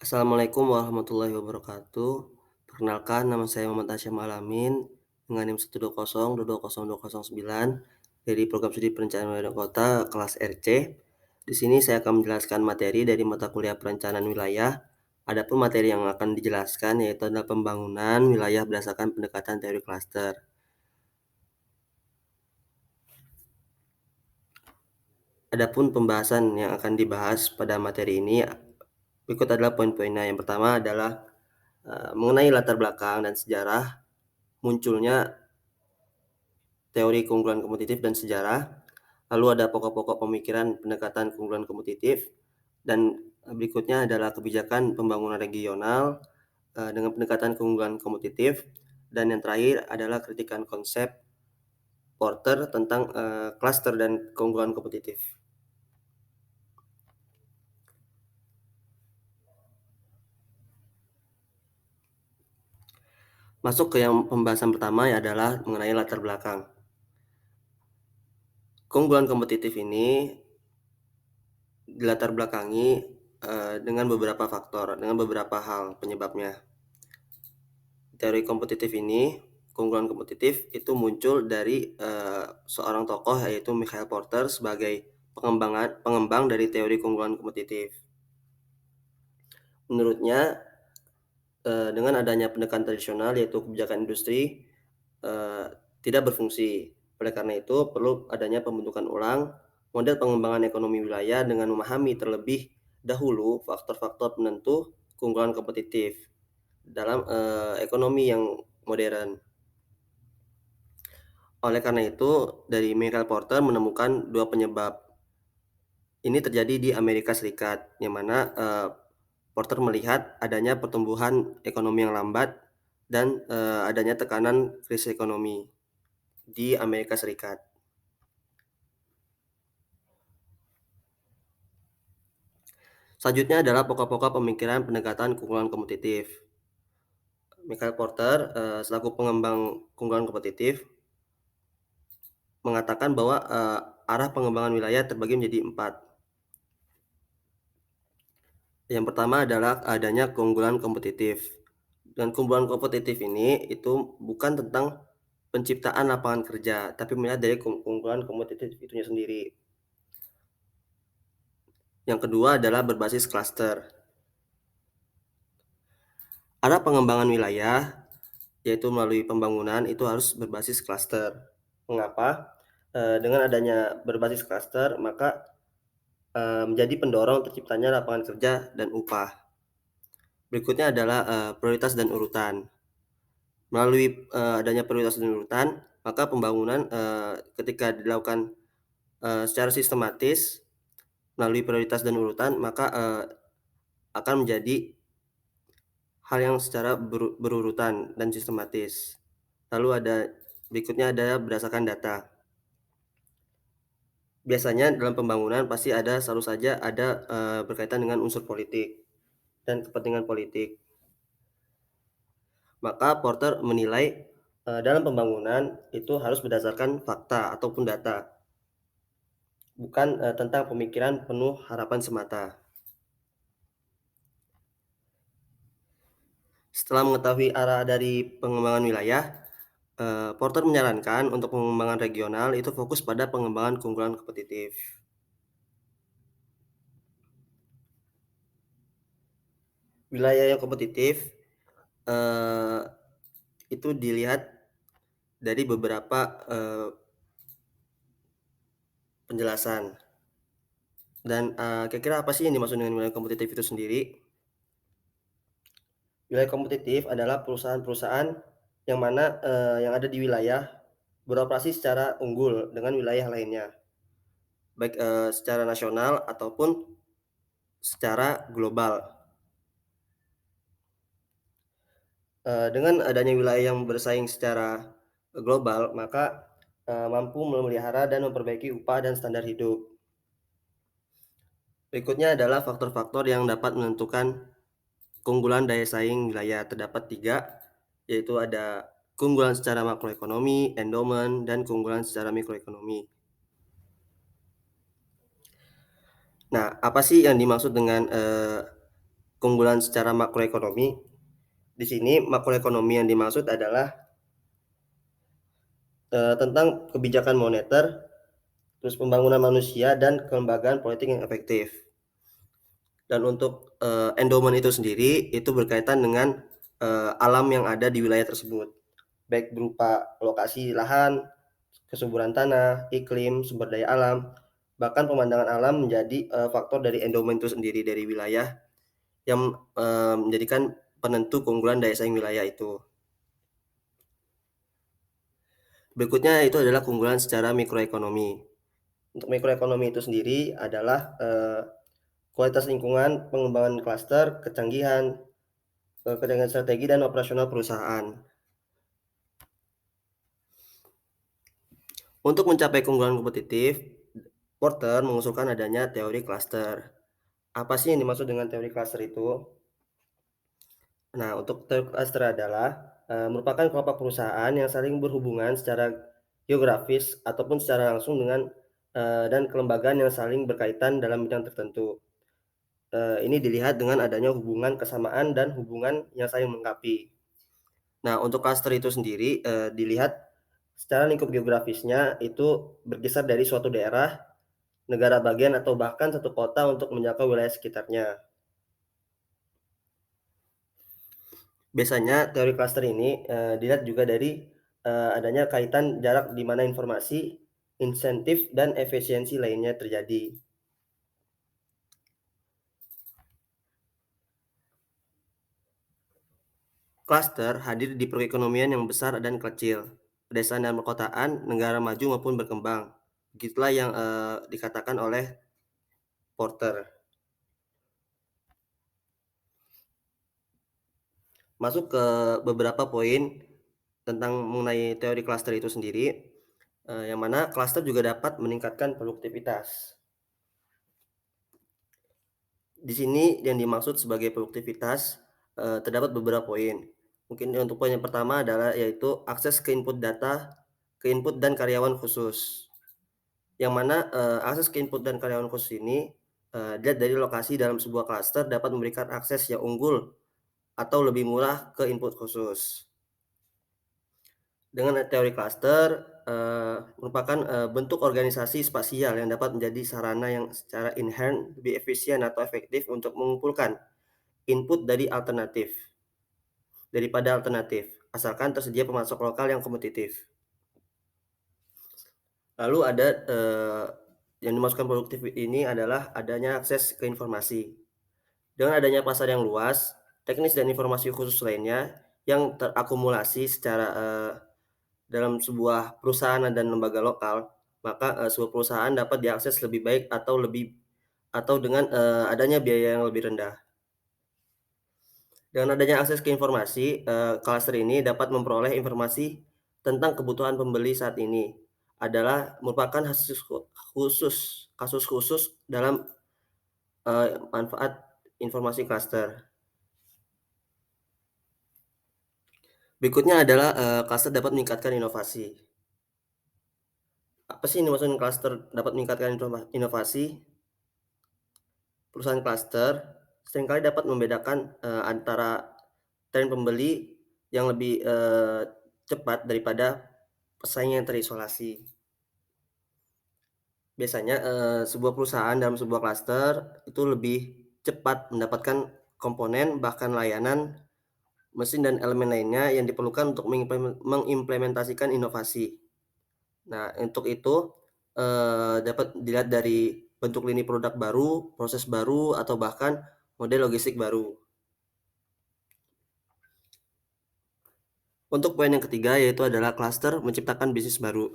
Assalamualaikum warahmatullahi wabarakatuh. Perkenalkan, nama saya Muhammad Hasyim Alamin dengan NIM 120220009 dari Program Studi Perencanaan Wilayah dan Kota kelas RC. Di sini saya akan menjelaskan materi dari mata kuliah Perencanaan Wilayah. Adapun materi yang akan dijelaskan yaitu adalah pembangunan wilayah berdasarkan pendekatan teori klaster. Adapun pembahasan yang akan dibahas pada materi ini berikut adalah poin-poinnya. Yang pertama adalah mengenai latar belakang dan sejarah munculnya teori keunggulan kompetitif dan sejarah, lalu ada pokok-pokok pemikiran pendekatan keunggulan kompetitif, dan berikutnya adalah kebijakan pembangunan regional dengan pendekatan keunggulan kompetitif, dan yang terakhir adalah kritikan konsep Porter tentang klaster dan keunggulan kompetitif. Masuk ke yang pembahasan pertama adalah mengenai latar belakang. Keunggulan kompetitif ini dilatar belakangi dengan beberapa faktor, dengan beberapa hal penyebabnya. Teori kompetitif ini, keunggulan kompetitif itu muncul dari seorang tokoh yaitu Michael Porter sebagai pengembang dari teori keunggulan kompetitif. Menurutnya, dengan adanya pendekatan tradisional yaitu kebijakan industri tidak berfungsi. Oleh karena itu, perlu adanya pembentukan ulang model pengembangan ekonomi wilayah dengan memahami terlebih dahulu faktor-faktor penentu keunggulan kompetitif dalam ekonomi yang modern. Oleh karena itu, dari Michael Porter menemukan dua penyebab. Ini terjadi di Amerika Serikat, yang mana Porter melihat adanya pertumbuhan ekonomi yang lambat dan adanya tekanan krisis ekonomi di Amerika Serikat. Selanjutnya adalah pokok-pokok pemikiran pendekatan keunggulan kompetitif. Michael Porter selaku pengembang keunggulan kompetitif mengatakan bahwa arah pengembangan wilayah terbagi menjadi 4. Yang pertama adalah adanya keunggulan kompetitif. Dan keunggulan kompetitif ini itu bukan tentang penciptaan lapangan kerja, tapi melihat dari keunggulan kompetitif itunya sendiri. Yang kedua adalah berbasis klaster. Arah pengembangan wilayah, yaitu melalui pembangunan, itu harus berbasis klaster. Mengapa? Dengan adanya berbasis klaster, maka menjadi pendorong terciptanya lapangan kerja dan upah. Berikutnya adalah prioritas dan urutan. Melalui adanya prioritas dan urutan, maka pembangunan ketika dilakukan secara sistematis melalui prioritas dan urutan, maka akan menjadi hal yang secara berurutan dan sistematis. Lalu berikutnya ada berdasarkan data. Biasanya dalam pembangunan pasti selalu saja ada berkaitan dengan unsur politik dan kepentingan politik. Maka Porter menilai dalam pembangunan itu harus berdasarkan fakta ataupun data, bukan tentang pemikiran penuh harapan semata. Setelah mengetahui arah dari pengembangan wilayah, Porter menyarankan untuk pengembangan regional itu fokus pada pengembangan keunggulan kompetitif. Wilayah yang kompetitif itu dilihat dari beberapa penjelasan. Dan kira-kira apa sih yang dimaksud dengan wilayah kompetitif itu sendiri? Wilayah kompetitif adalah perusahaan-perusahaan yang mana yang ada di wilayah beroperasi secara unggul dengan wilayah lainnya, baik secara nasional ataupun secara global. Dengan adanya wilayah yang bersaing secara global, maka mampu memelihara dan memperbaiki upah dan standar hidup. Berikutnya adalah faktor-faktor yang dapat menentukan keunggulan daya saing wilayah. Terdapat 3, yaitu ada keunggulan secara makroekonomi, endowment, dan keunggulan secara mikroekonomi. Nah, apa sih yang dimaksud dengan keunggulan secara makroekonomi. Di sini makroekonomi yang dimaksud adalah tentang kebijakan moneter, terus pembangunan manusia dan kelembagaan politik yang efektif. Dan untuk endowment itu sendiri itu berkaitan dengan alam yang ada di wilayah tersebut, baik berupa lokasi lahan, kesuburan tanah, iklim, sumber daya alam, bahkan pemandangan alam menjadi faktor dari endowment itu sendiri dari wilayah yang menjadikan penentu keunggulan daya saing wilayah itu. Berikutnya itu adalah keunggulan secara mikroekonomi. Untuk mikroekonomi itu sendiri adalah kualitas lingkungan, pengembangan klaster, kecanggihan strategi dan operasional perusahaan. Untuk mencapai keunggulan kompetitif, Porter mengusulkan adanya teori klaster. Apa sih yang dimaksud dengan teori klaster itu? Nah, untuk teori klaster adalah merupakan kelompok perusahaan yang saling berhubungan secara geografis ataupun secara langsung dengan dan kelembagaan yang saling berkaitan dalam bidang tertentu. Ini dilihat dengan adanya hubungan kesamaan dan hubungan yang saling melengkapi. Nah, untuk klaster itu sendiri dilihat secara lingkup geografisnya itu berkisar dari suatu daerah, negara bagian atau bahkan satu kota untuk menjangkau wilayah sekitarnya. Biasanya teori klaster ini dilihat juga dari adanya kaitan jarak di mana informasi, insentif, dan efisiensi lainnya terjadi. Klaster hadir di perekonomian yang besar dan kecil, pedesaan dan perkotaan, negara maju maupun berkembang. Begitulah yang dikatakan oleh Porter. Masuk ke beberapa poin tentang mengenai teori klaster itu sendiri, yang mana klaster juga dapat meningkatkan produktivitas. Di sini yang dimaksud sebagai produktivitas terdapat beberapa poin. Mungkin untuk poin yang pertama adalah yaitu akses ke input data, ke input dan karyawan khusus. Yang mana akses ke input dan karyawan khusus ini dilihat dari lokasi dalam sebuah klaster dapat memberikan akses yang unggul atau lebih murah ke input khusus. Dengan teori klaster merupakan bentuk organisasi spasial yang dapat menjadi sarana yang secara inherent lebih efisien atau efektif untuk mengumpulkan input daripada alternatif, asalkan tersedia pemasok lokal yang kompetitif. Lalu ada yang dimasukkan produktif ini adalah adanya akses ke informasi. Dengan adanya pasar yang luas, teknis dan informasi khusus lainnya yang terakumulasi secara dalam sebuah perusahaan dan lembaga lokal, maka sebuah perusahaan dapat diakses lebih baik atau dengan adanya biaya yang lebih rendah. Dengan adanya akses ke informasi, klaster ini dapat memperoleh informasi tentang kebutuhan pembeli saat ini adalah merupakan kasus khusus dalam manfaat informasi klaster. Berikutnya adalah klaster dapat meningkatkan inovasi. Apa sih ini maksudnya klaster dapat meningkatkan inovasi? Perusahaan klaster seringkali dapat membedakan antara tren pembeli yang lebih cepat daripada pesaing yang terisolasi. Biasanya sebuah perusahaan dalam sebuah klaster itu lebih cepat mendapatkan komponen bahkan layanan, mesin dan elemen lainnya yang diperlukan untuk mengimplementasikan inovasi. Nah, untuk itu dapat dilihat dari bentuk lini produk baru, proses baru, atau bahkan model logistik baru. Untuk poin yang ketiga yaitu adalah klaster menciptakan bisnis baru.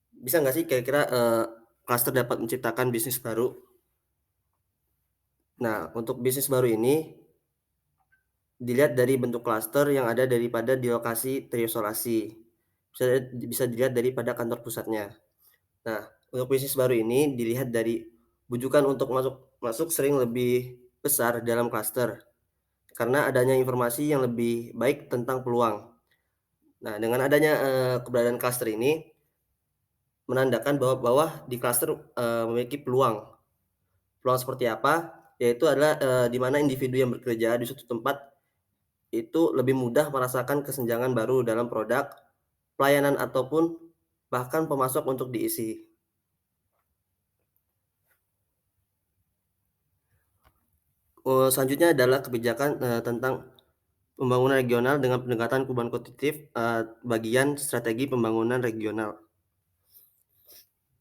Bisa nggak sih kira-kira klaster dapat menciptakan bisnis baru? Nah, untuk bisnis baru ini dilihat dari bentuk klaster yang ada daripada di lokasi terisolasi. Bisa dilihat daripada kantor pusatnya. Nah, untuk bisnis baru ini dilihat dari bujukan untuk masuk masuk sering lebih besar dalam klaster, karena adanya informasi yang lebih baik tentang peluang. Nah, dengan adanya keberadaan klaster ini menandakan bahwa di klaster memiliki peluang. Peluang seperti apa? yaitu adalah, di mana individu yang bekerja di suatu tempat itu lebih mudah merasakan kesenjangan baru dalam produk, pelayanan, ataupun bahkan pemasok untuk diisi. Selanjutnya adalah kebijakan, tentang pembangunan regional dengan pendekatan perubahan kognitif, bagian strategi pembangunan regional.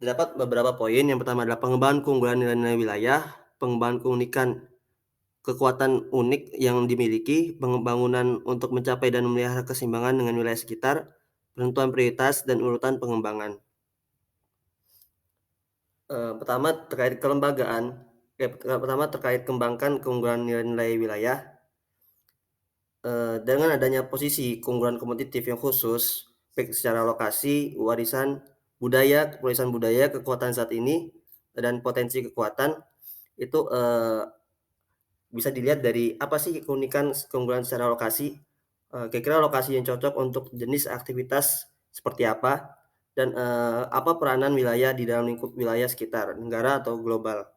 Terdapat beberapa poin, yang pertama adalah pengembangan keunggulan nilai-nilai wilayah, pengembangan keunikan kekuatan unik yang dimiliki, pembangunan untuk mencapai dan memelihara keseimbangan dengan wilayah sekitar, penentuan prioritas dan urutan pengembangan. Pertama terkait kelembagaan, pertama terkait kembangkan keunggulan nilai-nilai wilayah, dengan adanya posisi keunggulan kompetitif yang khusus, baik secara lokasi, warisan budaya, kekuatan saat ini, dan potensi kekuatan, itu, bisa dilihat dari apa sih keunggulan secara lokasi, kira-kira lokasi yang cocok untuk jenis aktivitas seperti apa, dan, apa peranan wilayah di dalam lingkup wilayah sekitar, negara atau global.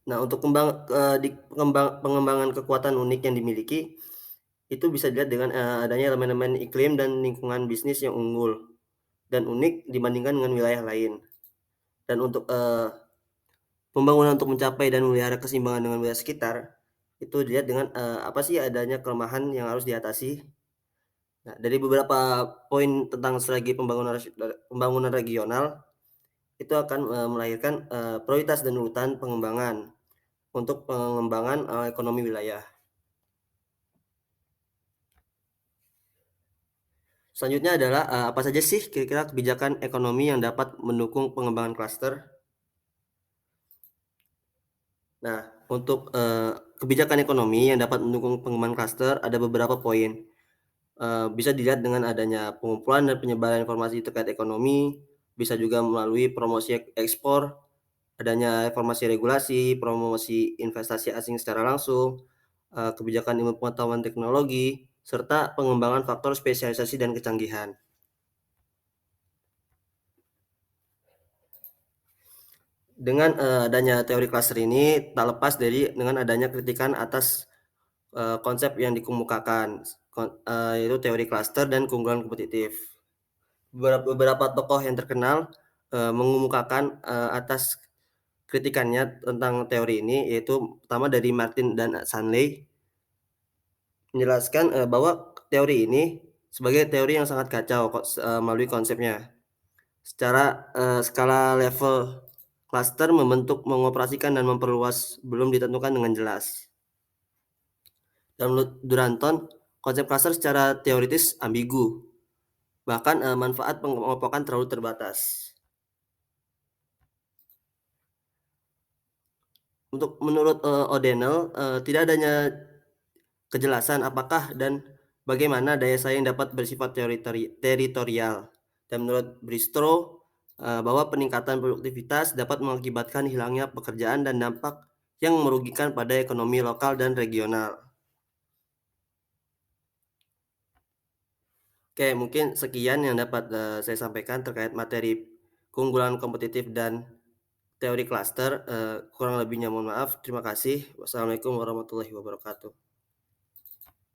Nah, untuk pengembangan kekuatan unik yang dimiliki, itu bisa dilihat dengan, adanya elemen-elemen iklim dan lingkungan bisnis yang unggul dan unik dibandingkan dengan wilayah lain. Dan untuk, pembangunan untuk mencapai dan memelihara keseimbangan dengan wilayah sekitar, itu dilihat dengan, apa sih adanya kelemahan yang harus diatasi. Nah, dari beberapa poin tentang strategi pembangunan regional, itu akan, melahirkan, prioritas dan urutan pengembangan untuk pengembangan, ekonomi wilayah. Selanjutnya adalah, apa saja sih kira-kira kebijakan ekonomi yang dapat mendukung pengembangan klaster? Nah, untuk, kebijakan ekonomi yang dapat mendukung pengembangan klaster ada beberapa poin. Bisa dilihat dengan adanya pengumpulan dan penyebaran informasi terkait ekonomi, bisa juga melalui promosi ekspor, adanya informasi regulasi, promosi investasi asing secara langsung, kebijakan ilmu pengetahuan teknologi, serta pengembangan faktor spesialisasi dan kecanggihan. Dengan, adanya teori klaster ini tak lepas dengan adanya kritikan atas, konsep yang dikemukakan, yaitu teori klaster dan keunggulan kompetitif. Beberapa tokoh yang terkenal, mengemukakan, atas kritikannya tentang teori ini, yaitu pertama dari Martin dan Shanley, menjelaskan, bahwa teori ini sebagai teori yang sangat kacau melalui konsepnya. Secara, skala level klaster membentuk, mengoperasikan, dan memperluas belum ditentukan dengan jelas. Dan menurut Duranton, konsep klaster secara teoritis ambigu, bahkan, manfaat pengelompokan terlalu terbatas. Menurut, O'Donnell, tidak adanya kejelasan apakah dan bagaimana daya saing dapat bersifat teritorial. Dan menurut Bristow, bahwa peningkatan produktivitas dapat mengakibatkan hilangnya pekerjaan dan dampak yang merugikan pada ekonomi lokal dan regional. Oke, mungkin sekian yang dapat, saya sampaikan terkait materi keunggulan kompetitif dan teori klaster, kurang lebihnya mohon maaf. Terima kasih. Wassalamualaikum warahmatullahi wabarakatuh.